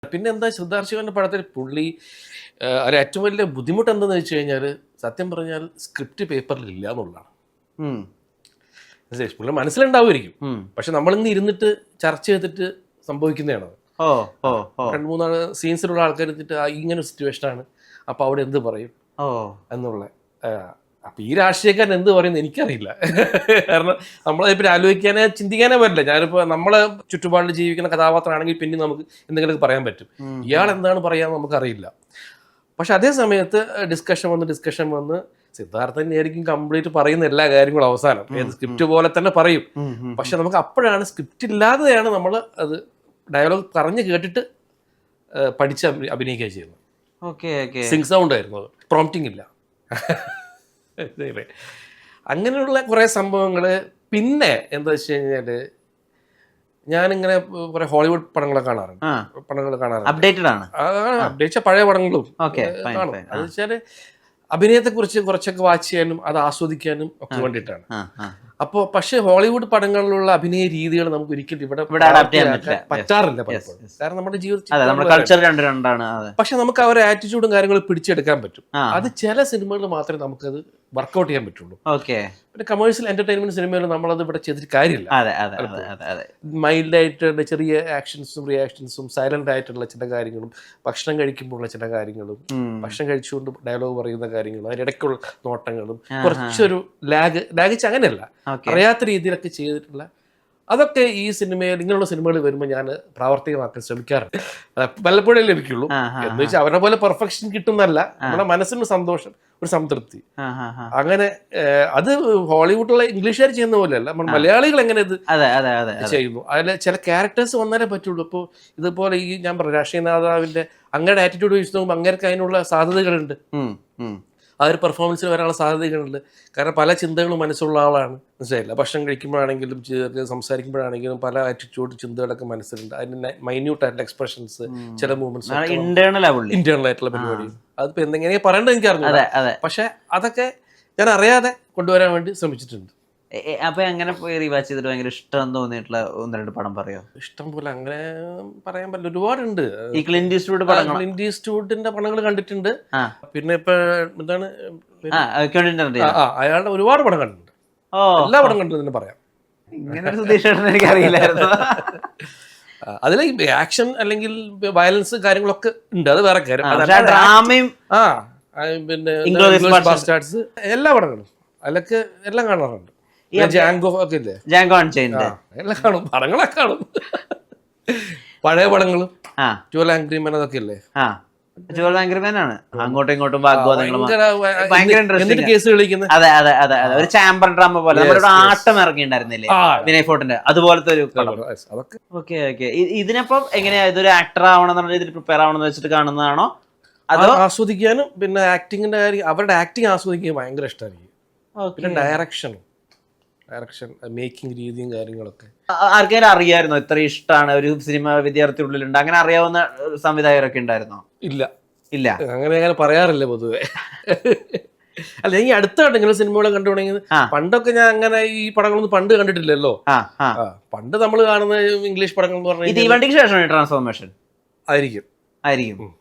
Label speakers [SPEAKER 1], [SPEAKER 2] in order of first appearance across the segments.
[SPEAKER 1] പിന്നെ എന്താ സിദ്ധാർത്ഥ് ശിവന്റെ പടത്തിൽ പുള്ളി ഒരു ഏറ്റവും വലിയ ബുദ്ധിമുട്ട് എന്താണെന്ന് വെച്ച് കഴിഞ്ഞാൽ സത്യം പറഞ്ഞാൽ സ്ക്രിപ്റ്റ് പേപ്പറിൽ ഇല്ല എന്നുള്ളതാണ്. പുള്ളി മനസ്സിലുണ്ടാവുമായിരിക്കും, പക്ഷെ നമ്മളിന്ന് ഇരുന്നിട്ട് ചർച്ച ചെയ്തിട്ട് സംഭവിക്കുന്നതാണ്. രണ്ട് മൂന്നാല് സീൻസിലുള്ള ആൾക്കാർ ഇരുന്നിട്ട് ഇങ്ങനെ സിറ്റുവേഷനാണ്, അപ്പോൾ അവിടെ എന്ത് പറയും എന്നുള്ള. അപ്പം ഈ രാഷ്ട്രീയക്കാരൻ എന്ത് പറയുന്നത് എനിക്കറിയില്ല. കാരണം നമ്മളതിപ്പോൾ ആലോചിക്കാനേ ചിന്തിക്കാനേ പറ്റില്ല. ഞാനിപ്പോൾ നമ്മളെ ചുറ്റുപാടിൽ ജീവിക്കുന്ന കഥാപാത്രമാണെങ്കിൽ പിന്നെ നമുക്ക് എന്തെങ്കിലുമൊക്കെ പറയാൻ പറ്റും. ഇയാൾ എന്താണ് പറയാന്ന് നമുക്കറിയില്ല. പക്ഷെ അതേ സമയത്ത് ഡിസ്കഷൻ വന്ന് സിദ്ധാർത്ഥൻ ആയിരിക്കും കംപ്ലീറ്റ് പറയുന്ന എല്ലാ കാര്യങ്ങളും അവസാനം ഏത് സ്ക്രിപ്റ്റ് പോലെ തന്നെ പറയും. പക്ഷെ നമുക്ക് അപ്പോഴാണ് സ്ക്രിപ്റ്റ് ഇല്ലാതെയാണ് നമ്മൾ അത് ഡയലോഗ് പറഞ്ഞു കേട്ടിട്ട് പഠിച്ച് അഭിനയിക്കുക ചെയ്യുന്നത്. സിംഗ് സൗണ്ട് ആയിരുന്നു അത്, പ്രോംപ്റ്റിംഗ് ഇല്ല. അങ്ങനെയുള്ള കുറേ സംഭവങ്ങൾ. പിന്നെ എന്താ വെച്ച് കഴിഞ്ഞാൽ ഞാനിങ്ങനെ കുറെ ഹോളിവുഡ് പടങ്ങളൊക്കെ കാണാറുണ്ട്. അപ്ഡേറ്റ് പഴയ പടങ്ങളും കാണും. അത് വെച്ചാൽ അഭിനയത്തെക്കുറിച്ച് കുറച്ചൊക്കെ വാച്ച് ചെയ്യാനും അത് ആസ്വദിക്കാനും ഒക്കെ വേണ്ടിയിട്ടാണ്. അപ്പോൾ പക്ഷേ ഹോളിവുഡ് പടങ്ങളിലുള്ള അഭിനയ രീതികൾ നമുക്ക് ഒരിക്കലും ഇവിടെ പറ്റാറില്ല പലപ്പോഴും. കാരണം നമ്മുടെ ജീവിതത്തിൽ പക്ഷെ നമുക്ക് അവരുടെ ആറ്റിറ്റ്യൂഡും കാര്യങ്ങളും പിടിച്ചെടുക്കാൻ പറ്റും. അത് ചില സിനിമകളിൽ മാത്രമേ നമുക്കത് വർക്കൗട്ട് ചെയ്യാൻ പറ്റുള്ളൂ. പിന്നെ കമേഴ്ഷ്യൽ എന്റർടൈൻമെന്റ് സിനിമയിൽ നമ്മളത് ഇവിടെ ചെയ്തിട്ട് കാര്യമില്ല. മൈൽഡ് ആയിട്ടുള്ള ചെറിയ ആക്ഷൻസും റിയാക്ഷൻസും സൈലന്റ് ആയിട്ടുള്ള ചില കാര്യങ്ങളും, ഭക്ഷണം കഴിക്കുമ്പോഴുള്ള ചില കാര്യങ്ങളും, ഭക്ഷണം കഴിച്ചുകൊണ്ട് ഡയലോഗ് പറയുന്ന കാര്യങ്ങളും, അതിനിടയ്ക്കുള്ള നോട്ടങ്ങളും, കുറച്ചൊരു ലാഗ് അങ്ങനെയല്ല, അറിയാത്ത രീതിയിലൊക്കെ ചെയ്തിട്ടുള്ള അതൊക്കെ ഈ സിനിമയിൽ ഇങ്ങനെയുള്ള സിനിമകൾ വരുമ്പോൾ ഞാൻ പ്രാവർത്തികമാക്കാൻ ശ്രമിക്കാറുണ്ട്. വല്ലപ്പോഴേ ലഭിക്കുള്ളൂ. എന്ന് വെച്ചാൽ അവരെ പോലെ പെർഫെക്ഷൻ കിട്ടുന്നല്ല, നമ്മുടെ മനസ്സിന് സന്തോഷം, ഒരു സംതൃപ്തി. അങ്ങനെ അത് ഹോളിവുഡിലുള്ള ഇംഗ്ലീഷുകാർ ചെയ്യുന്ന പോലെയല്ല, നമ്മൾ മലയാളികൾ എങ്ങനെ ഇത് ചെയ്യുന്നു. അതിൽ ചില ക്യാരക്ടേഴ്സ് വന്നാലേ പറ്റുള്ളൂ. ഇപ്പോൾ ഇതുപോലെ ഈ ഞാൻ പറഞ്ഞു രാഷ്ട്രീയ നേതാവിന്റെ അങ്ങയുടെ ആറ്റിറ്റ്യൂഡ് വെച്ച് നോക്കുമ്പോൾ അങ്ങേർക്ക് അതിനുള്ള സാധ്യതകളുണ്ട്. ആ ഒരു പെർഫോമൻസിൽ വരാനുള്ള സാധ്യതകളുണ്ട്. കാരണം പല ചിന്തകളും മനസ്സുള്ള ആളാണ്, മനസ്സിലായില്ല. ഭക്ഷണം കഴിക്കുമ്പോഴാണെങ്കിലും സംസാരിക്കുമ്പോഴാണെങ്കിലും പല ആറ്റിറ്റ്യൂഡ് ചിന്തകളൊക്കെ മനസ്സിലുണ്ട്. അതിന് മൈന്യൂട്ട് ആയിട്ടുള്ള എക്സ്പ്രഷൻസ്, ചില മൂവ്മെന്റ്സ്, ഇന്റേണൽ ആയിട്ടുള്ള പരിപാടി. അതിപ്പോൾ എന്തെങ്കിലും പറയേണ്ടത് എനിക്ക് അറിഞ്ഞു. പക്ഷെ അതൊക്കെ ഞാൻ അറിയാതെ കൊണ്ടുവരാൻ വേണ്ടി ശ്രമിച്ചിട്ടുണ്ട്.
[SPEAKER 2] അപ്പൊ അങ്ങനെ പോയി റീവാച്ച് ചെയ്തിട്ട് ഭയങ്കര ഇഷ്ടം തോന്നിയിട്ടുള്ള ഒന്ന് രണ്ട് പടം പറയോ?
[SPEAKER 1] ഇഷ്ടം പോലെ അങ്ങനെ പറയാൻ പറ്റില്ല, ഒരുപാടുണ്ട്.
[SPEAKER 2] ഈ ക്ലിന്റ്
[SPEAKER 1] ഈസ്റ്റ്വുഡിന്റെ പടങ്ങൾ കണ്ടിട്ടുണ്ട്. പിന്നെ ഇപ്പൊ എന്താണ് അയാളുടെ ഒരുപാട് പടം കണ്ടിട്ടുണ്ട്. എല്ലാ പടം കണ്ടു തന്നെ പറയാം.
[SPEAKER 2] എനിക്കറിയില്ലായിരുന്നു.
[SPEAKER 1] അതിൽ ആക്ഷൻ അല്ലെങ്കിൽ വയലൻസ് കാര്യങ്ങളൊക്കെ ഉണ്ട്, അത് വേറെ കാര്യം. പിന്നെ എല്ലാ പടങ്ങളും അതിലൊക്കെ എല്ലാം കാണാറുണ്ട്. ജാങ്കോ ഒക്കെ ഇല്ലേ, എല്ലാം കാണും, പടങ്ങളൊക്കെ കാണും. പഴയ പടങ്ങളും 12 Angry Men അതൊക്കെ ഇല്ലേ,
[SPEAKER 2] അങ്ങോട്ടും ഇങ്ങോട്ടും
[SPEAKER 1] കേസ് കളിക്കുന്നത്.
[SPEAKER 2] ഒരു ചാമ്പർ ഡ്രാമ പോലെ ആട്ടം ഇറങ്ങിണ്ടായിരുന്നില്ലേ വിനയ് ഫോർട്ടിന്റെ, അതുപോലത്തെ ഒരു പടം. ഇതിനപ്പം എങ്ങനെയാ, ഇതൊരു ആക്ടർ ആവണമെന്നുള്ള രീതിയിൽ പ്രിപ്പയർ ആവണമെന്ന് വെച്ചിട്ട് കാണുന്നതാണോ അതോ
[SPEAKER 1] ആസ്വദിക്കാനും പിന്നെ ആക്ടിങ്ങിന്റെ കാര്യം, അവരുടെ ആക്ടിങ് ആസ്വദിക്കാൻ ഭയങ്കര ഇഷ്ടമായിരിക്കും. പിന്നെ ഡയറക്ഷൻ മേക്കിംഗ് രീതിയും കാര്യങ്ങളൊക്കെ.
[SPEAKER 2] ആർക്കെങ്കിലും അറിയായിരുന്നോ ഇത്ര ഇഷ്ടമാണ് ഒരു സിനിമ വിദ്യാർത്ഥി ഉള്ളിലുണ്ട്, അങ്ങനെ അറിയാവുന്ന സംവിധായകരൊക്കെ ഉണ്ടായിരുന്നോ?
[SPEAKER 1] ഇല്ല, അങ്ങനെ പറയാറില്ല പൊതുവെ. അല്ല, ഈ അടുത്തായിട്ട് ഇങ്ങനെ സിനിമകളെ കണ്ടു തുടങ്ങിയത്. പണ്ടൊക്കെ ഞാൻ അങ്ങനെ ഈ പടങ്ങളൊന്നും പണ്ട് കണ്ടിട്ടില്ലല്ലോ. പണ്ട് നമ്മൾ കാണുന്ന ഇംഗ്ലീഷ് പടങ്ങൾ എന്ന് പറഞ്ഞാൽ
[SPEAKER 2] തീവണ്ടിക്ക് ശേഷം ട്രാൻസ്ഫോർമേഷൻ
[SPEAKER 1] ആയിരിക്കും.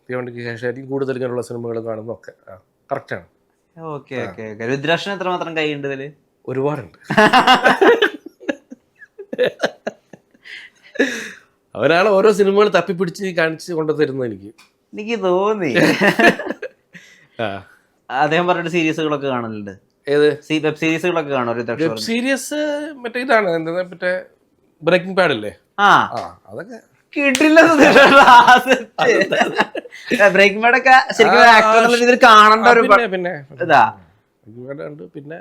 [SPEAKER 1] തീവണ്ടിക്ക് ശേഷമായിരിക്കും കൂടുതൽ ഇങ്ങനെയുള്ള സിനിമകൾ കാണുന്നതൊക്കെ. കറക്റ്റാണ്.
[SPEAKER 2] രുദ്രാക്ഷൻ എത്രമാത്രം കൈയുണ്ട് ഇതില്?
[SPEAKER 1] ഒരുപാടുണ്ട്. അവരാണ് ഓരോ സിനിമകൾ തപ്പിപ്പിടിച്ച് കാണിച്ച് കൊണ്ടുതരുന്നത് എനിക്ക്
[SPEAKER 2] തോന്നി. അദ്ദേഹം പറഞ്ഞിട്ട് സീരീസുകളൊക്കെ കാണലുണ്ട്.
[SPEAKER 1] ഏത്
[SPEAKER 2] വെബ് സീരീസുകളൊക്കെ കാണും?
[SPEAKER 1] വെബ് സീരീസ് മറ്റേ ഇതാണ്, എന്താ മറ്റേ ബ്രേക്കിംഗ് ബാഡ് അല്ലേ, അതൊക്കെ
[SPEAKER 2] കിട്ടില്ല. ബ്രേക്കിംഗ് ബാഡ് ഒക്കെ ശരിക്കും കാണേണ്ട ഒരു
[SPEAKER 1] പിന്നെ പിന്നെ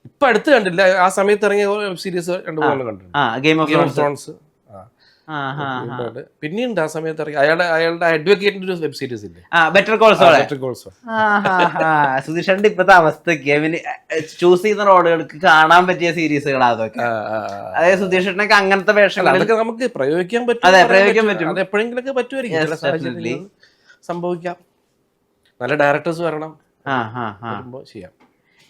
[SPEAKER 1] ഇപ്പൊ അടുത്ത് കണ്ടില്ല, ആ സമയത്ത് ഇറങ്ങിയ വെബ് സീരീസ് 2-3 കണ്ടിട്ടുണ്ട്.
[SPEAKER 2] ഗെയിം ഓഫ് ത്രോൺസ്
[SPEAKER 1] പിന്നെയുണ്ട് ആ സമയത്ത് ഇറങ്ങി അയാളുടെ അഡ്വക്കേറ്റിന്റെ ഒരു വെബ് സീരീസ് ഇല്ലേ,
[SPEAKER 2] ബെറ്റർ കോൾ സോൾ. സുധീഷന്റെ ഇപ്പത്തെ അവസ്ഥക്ക് ചൂസ് ചെയ്യുന്ന റോളുകൾക്ക് കാണാൻ പറ്റിയ സീരീസുകൾ അതൊക്കെ. അതായത് സുധീഷനൊക്കെ അങ്ങനത്തെ വേഷങ്ങളൊക്കെ നമുക്ക്
[SPEAKER 1] പ്രയോഗിക്കാൻ പറ്റും. അത് എപ്പോഴെങ്കിലൊക്കെ പറ്റുമായിരിക്കും, സംഭവിക്കാം. നല്ല ഡയറക്ടേഴ്സ് വരണം, ചെയ്യാം.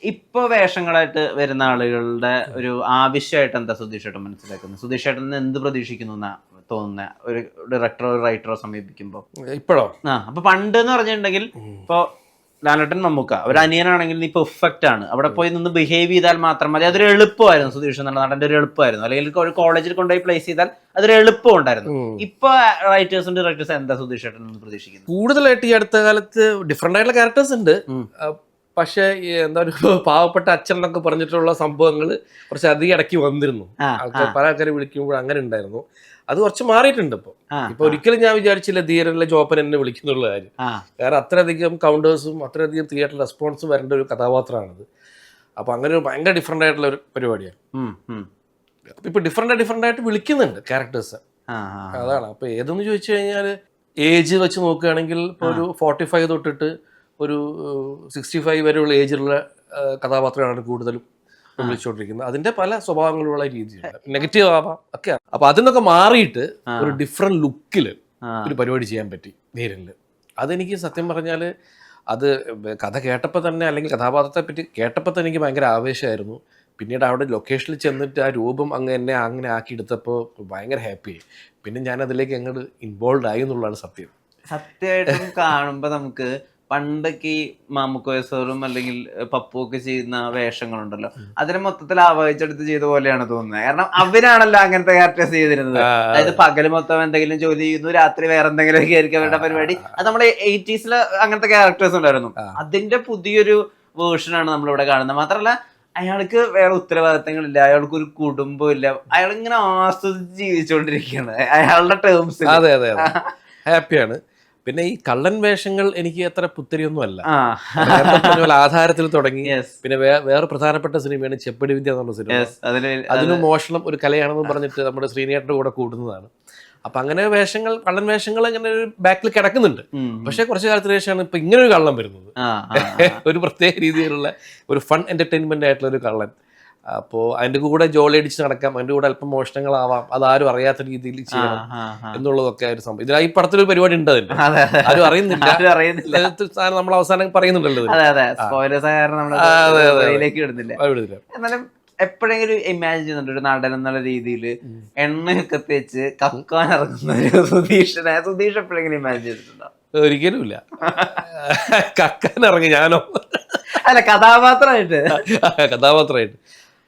[SPEAKER 2] ഇപ്പൊ വേഷങ്ങളായിട്ട് വരുന്ന ആളുകളുടെ ഒരു ആവശ്യമായിട്ട് എന്താ സുധീഷേട്ടൻ മനസ്സിലാക്കുന്നത്? സുധീഷേട്ടൻ എന്ത് പ്രതീക്ഷിക്കുന്നു എന്നാ തോന്നുന്നത് ഒരു ഡയറക്ടറോ റൈറ്ററോ സമീപിക്കുമ്പോ?
[SPEAKER 1] ഇപ്പോഴോ?
[SPEAKER 2] അപ്പൊ പണ്ട് എന്ന് പറഞ്ഞിട്ടുണ്ടെങ്കിൽ ഇപ്പൊ ലാലേട്ടൻ, മമ്മൂക്ക ഒരു അനിയനാണെങ്കിൽ നീ പെർഫെക്റ്റ് ആണ്, അവിടെ പോയി നിന്ന് ബിഹേവ് ചെയ്താൽ മാത്രം മതി, അതൊരു എളുപ്പമായിരുന്നു. സുധീഷ് എന്ന നടന്റെ ഒരു എളുപ്പമായിരുന്നു. അല്ലെങ്കിൽ ഒരു കോളേജിൽ കൊണ്ടുപോയി പ്ലേസ് ചെയ്താൽ അതൊരു എളുപ്പം ഉണ്ടായിരുന്നു. ഇപ്പൊ റൈറ്റേഴ്സും ഡയറക്ടേഴ്സും എന്താ സുധീഷ് ഏട്ടൻ പ്രതീക്ഷിക്കുന്നത്?
[SPEAKER 1] കൂടുതലായിട്ട് ഈ അടുത്ത കാലത്ത് ഡിഫറെന്റ് ആയിട്ടുള്ള ക്യാരക്ടേഴ്സ് ഉണ്ട്. പക്ഷെ എന്താ ഒരു പാവപ്പെട്ട അച്ഛൻ എന്നൊക്കെ പറഞ്ഞിട്ടുള്ള സംഭവങ്ങൾ കുറച്ച് അധികം ഇടയ്ക്ക് വന്നിരുന്നു. പല ആൾക്കാരെ വിളിക്കുമ്പോൾ അങ്ങനെ ഉണ്ടായിരുന്നു. അത് കുറച്ച് മാറിയിട്ടുണ്ട് ഇപ്പൊ ഒരിക്കലും ഞാൻ വിചാരിച്ചില്ല ധീരനിലെ ജോപ്പൻ എന്നെ വിളിക്കുന്നുള്ള കാര്യം. കാരണം അത്രയധികം കൗണ്ടേഴ്സും അത്രയധികം തിയേറ്റർ റെസ്പോൺസും വരേണ്ട ഒരു കഥാപാത്രമാണത്. അപ്പൊ അങ്ങനെ ഒരു ഭയങ്കര ഡിഫറെന്റ് ആയിട്ടുള്ള ഒരു പരിപാടിയാണ്. ഇപ്പൊ ഡിഫറെന്റ് ആയിട്ട് വിളിക്കുന്നുണ്ട് ക്യാരക്ടേഴ്സ്. അതാണ്. അപ്പൊ ഏതെന്ന് ചോദിച്ചു കഴിഞ്ഞാൽ ഏജ് വെച്ച് നോക്കുകയാണെങ്കിൽ ഇപ്പൊ ഒരു 45 തൊട്ടിട്ട് ഒരു 65 വരെയുള്ള ഏജിലുള്ള കഥാപാത്രമാണ് കൂടുതലും വിളിച്ചുകൊണ്ടിരിക്കുന്നത്. അതിന്റെ പല സ്വഭാവങ്ങളുള്ള രീതിയുണ്ട്, നെഗറ്റീവ് ആവാം ഒക്കെ. അപ്പൊ അതിനൊക്കെ മാറിയിട്ട് ഒരു ഡിഫറെന്റ് ലുക്കില് ഒരു പരിപാടി ചെയ്യാൻ പറ്റി ധീരനില്. അതെനിക്ക് സത്യം പറഞ്ഞാല് അത് കഥ കേട്ടപ്പോൾ തന്നെ, അല്ലെങ്കിൽ കഥാപാത്രത്തെ പറ്റി കേട്ടപ്പോൾ തന്നെ എനിക്ക് ഭയങ്കര ആവേശമായിരുന്നു. പിന്നീട് അവിടെ ലൊക്കേഷനിൽ ചെന്നിട്ട് ആ രൂപം അങ്ങനെ ആക്കിയെടുത്തപ്പോൾ ഭയങ്കര ഹാപ്പിയായി. പിന്നെ ഞാൻ അതിലേക്ക് അങ്ങോട്ട് ഇൻവോൾവ് ആയി എന്നുള്ളതാണ് സത്യം.
[SPEAKER 2] സത്യമായിട്ടും കാണുമ്പോൾ നമുക്ക് പണ്ടൊക്കെ ഈ മാമുക്കോയ സാറും അല്ലെങ്കിൽ പപ്പു ഒക്കെ ചെയ്യുന്ന വേഷങ്ങളുണ്ടല്ലോ, അതിനെ മൊത്തത്തിൽ ആവാഹിച്ചെടുത്ത് ചെയ്ത പോലെയാണ് തോന്നുന്നത്. കാരണം അവരാണല്ലോ അങ്ങനത്തെ ക്യാരക്ടേഴ്സ് ചെയ്തിരുന്നത്. അതായത് പകല് മൊത്തം എന്തെങ്കിലും ജോലി ചെയ്യുന്നു, രാത്രി വേറെ എന്തെങ്കിലും ആയിരിക്കും അവരുടെ പരിപാടി. അത് നമ്മുടെ 80s അങ്ങനത്തെ ക്യാരക്ടേഴ്സ് ഉണ്ടായിരുന്നു. അതിന്റെ പുതിയൊരു വേർഷനാണ് നമ്മളിവിടെ കാണുന്നത്. മാത്രമല്ല അയാൾക്ക് വേറെ ഉത്തരവാദിത്തങ്ങളില്ല, അയാൾക്ക് ഒരു കുടുംബം ഇല്ല, അയാൾ ഇങ്ങനെ ആസ്വദിച്ച് ജീവിച്ചുകൊണ്ടിരിക്കുകയാണ് അയാളുടെ ടേംസ്.
[SPEAKER 1] അതെ അതെ അതെ, ഹാപ്പിയാണ്. പിന്നെ ഈ കള്ളൻ വേഷങ്ങൾ എനിക്ക് അത്ര പുത്തരിയൊന്നും അല്ല. ആധാരത്തിൽ തുടങ്ങി. പിന്നെ വേറെ പ്രധാനപ്പെട്ട സിനിമയാണ് ചെപ്പടി വിദ്യ എന്നുള്ള സിനിമ. അതിന് മോഷണം ഒരു കലയാണെന്ന് പറഞ്ഞിട്ട് നമ്മുടെ ശ്രീനിയേട്ടന്റെ കൂടെ കൂടുന്നതാണ്. അപ്പൊ അങ്ങനെ വേഷങ്ങൾ, കള്ളൻ വേഷങ്ങൾ അങ്ങനെ ഒരു ബാക്കിൽ കിടക്കുന്നുണ്ട്. പക്ഷെ കുറച്ചു കാലത്തിന് ശേഷമാണ് ഇപ്പൊ ഇങ്ങനെ ഒരു കള്ളൻ വരുന്നത്. ഒരു പ്രത്യേക രീതിയിലുള്ള ഒരു ഫൺ എന്റർടൈൻമെന്റ് ആയിട്ടുള്ള ഒരു കള്ളൻ. അപ്പോൾ അതിന്റെ കൂടെ ജോലി അടിച്ച് നടക്കാം, അതിന്റെ കൂടെ അല്പം മോഷണങ്ങളാവാം, അതാരും അറിയാത്ത രീതിയിൽ ചെയ്യണം എന്നുള്ളതൊക്കെ ഒരു സംഭവം. ഇതിൽ ഈ പടത്തിലൊരു പരിപാടി ഉണ്ട്, അതിന്റെ ആരും അറിയുന്നില്ല. നമ്മൾ അവസാനം പറയുന്നുണ്ടല്ലോ.
[SPEAKER 2] എന്നാലും എപ്പോഴെങ്കിലും ഇമാജിൻ ചെയ്യുന്നുണ്ട് ഒരു നടൻ എന്നുള്ള രീതിയിൽ എണ്ണയൊക്കെ തേച്ച് കക്കാൻ ഇറങ്ങുന്ന ഒരു സുധീഷ് എപ്പോഴെങ്കിലും ഇമാജിൻ ചെയ്തിട്ടുണ്ടോ?
[SPEAKER 1] ഒരിക്കലും ഇല്ല. കക്കാൻ ഇറങ്ങി ഞാനോ?
[SPEAKER 2] അല്ല, കഥാപാത്രമായിട്ട്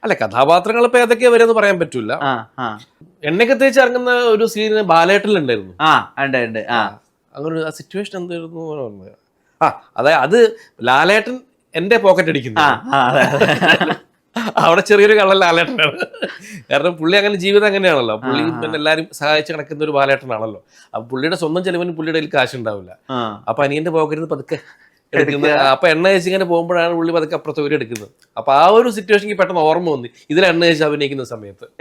[SPEAKER 1] അല്ല, കഥാപാത്രങ്ങൾ ഇപ്പൊ ഏതൊക്കെയാ വരെയെന്ന് പറയാൻ പറ്റൂല. എണ്ണയൊക്കെ തേച്ച് ഇറങ്ങുന്ന ഒരു സീന് ബാലേട്ടനിലുണ്ടായിരുന്നു. അങ്ങനെ ആ സിറ്റുവേഷൻ എന്തായിരുന്നു? അതായത് അത് ലാലേട്ടൻ എന്റെ പോക്കറ്റ് അടിക്കുന്നു. അവിടെ ചെറിയൊരു കള്ളൻ ലാലേട്ടനാണ്. കാരണം പുള്ളി അങ്ങനെ ജീവിതം അങ്ങനെയാണല്ലോ. പുള്ളി പിന്നെ എല്ലാരും സഹായിച്ച് കിടക്കുന്ന ഒരു ബാലേട്ടനാണല്ലോ. അപ്പൊ പുള്ളിയുടെ സ്വന്തം ചെലവിന് പുള്ളിയുടെ കയ്യിൽ കാശ് ഉണ്ടാവില്ല. അപ്പൊ അനിയന്റെ പോക്കറ്റിൽ പതുക്കെ എടുക്കുന്നത്. അപ്പൊ എണ്ണ കഴിച്ച് ഇങ്ങനെ പോകുമ്പോഴാണ് പുള്ളി പതുക്കെ അപ്പുറത്ത് ഒരു എടുക്കുന്നത്. അപ്പൊ ആ ഒരു സിറ്റുവേഷൻ പെട്ടെന്ന് ഓർമ്മ വന്നു ഇതിൽ എണ്ണ കഴിച്ച് അഭിനയിക്കുന്ന സമയത്ത്.